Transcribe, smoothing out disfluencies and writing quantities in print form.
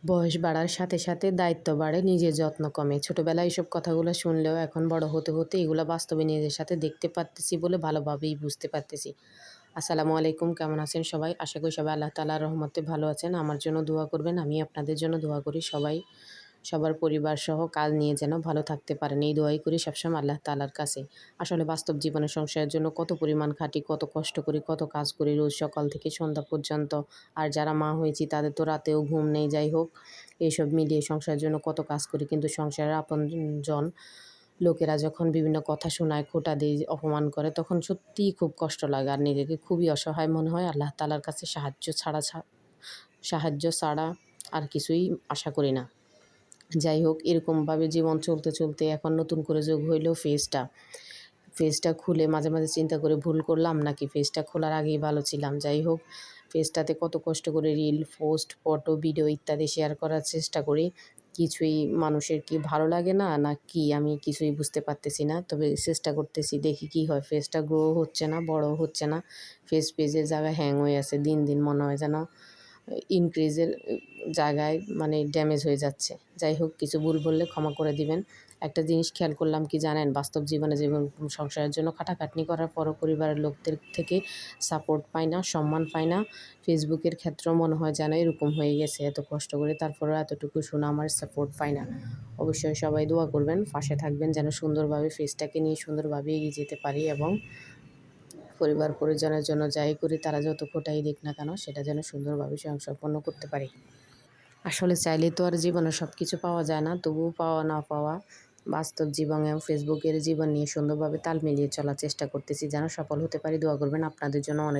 বয়স বাড়ার সাথে সাথে দায়িত্ব বাড়ে, নিজের যত্ন কমে। ছোটবেলায় এসব কথাগুলো শুনলেও এখন বড় হতে হতে এগুলো বাস্তবে নিজের সাথে দেখতে পারতেছি বলে ভালোভাবেই বুঝতে পারতেছি। আসসালামু আলাইকুম, কেমন আছেন সবাই? আশা করি সবাই আল্লাহ তাআলার রহমতে ভালো আছেন। আমার জন্য দোয়া করবেন, আমি আপনাদের জন্য দোয়া করি। সবাই সবার পরিবার সহ কাজ নিয়ে যেন ভালো থাকতে পারেন, এই দোয়াই করি সবসময় আল্লাহ তাআলার কাছে। আসলে বাস্তব জীবনে সংসারের জন্য কত পরিমাণ খাটি, কত কষ্ট করি, কত কাজ করি রোজ সকাল থেকে সন্ধ্যা পর্যন্ত। আর যারা মা হয়েছি তাদের তো রাতেও ঘুম নেই। যাই হোক, এইসব মিলিয়ে সংসারের জন্য কত কাজ করি, কিন্তু সংসারের আপনজন লোকেরা যখন বিভিন্ন কথা শোনায়, খোঁটা দেয়, অপমান করে, তখন সত্যিই খুব কষ্ট লাগে আর নিজেকে খুবই অসহায় মনে হয়। আল্লাহ তাআলার কাছে সাহায্য ছাড়া আর কিছুই আশা করি না। যাই হোক, এরকমভাবে জীবন চলতে চলতে এখন নতুন করে যোগ হইল পেজটা খুলে মাঝে মাঝে চিন্তা করে ভুল করলাম নাকি পেজটা খোলার আগেই ভালো ছিলাম। যাই হোক, পেজটাতে কত কষ্ট করে রিল, পোস্ট, ফটো, ভিডিও ইত্যাদি শেয়ার করার চেষ্টা করি। কিছুই মানুষের কি ভালো লাগে না, না কি আমি কিছুই বুঝতে পারতেছি না। তবে চেষ্টা করতেছি, দেখি কি হয়। পেজটা গ্রো হচ্ছে না, বড় হচ্ছে না। পেজের জায়গায় হ্যাং হয়ে আছে। দিন দিন মনে হয় যেন ইনক্রিজের জায়গায় মানে ড্যামেজ হয়ে যাচ্ছে। যাই হোক, কিছু ভুল বললে ক্ষমা করে দিবেন। একটা জিনিস খেয়াল করলাম কি জানেন? বাস্তব জীবনে যেমন সংসারের জন্য খাটাখাটনি করার পরও পরিবারের লোকদের থেকে সাপোর্ট পাই না, সম্মান পাই না। ফেসবুকের ক্ষেত্রেও মনে হয় যেন এরকম হয়ে গেছে। এত কষ্ট করে তারপরেও এতটুকু সুনাম আর সাপোর্ট পাই না। অবশ্যই সবাই দোয়া করবেন, পাশে থাকবেন যেন সুন্দরভাবে পেজটাকে নিয়ে সুন্দরভাবে এগিয়ে যেতে পারি এবং পরিবার পরিজনের জন্য যাই করি তারা যত খোঁটাই দিক না কেন সেটা যেন সুন্দরভাবে সম্পন্ন করতে পারি। আসলে চাইলে তো আর জীবনে সব কিছু পাওয়া যায় না, তবুও পাওয়া না পাওয়া বাস্তব জীবন এবং ফেসবুকের জীবন নিয়ে সুন্দরভাবে তাল মিলিয়ে চলার চেষ্টা করতেছি, যেন সফল হতে পারি। দোয়া করবেন, আপনাদের জন্য অনেক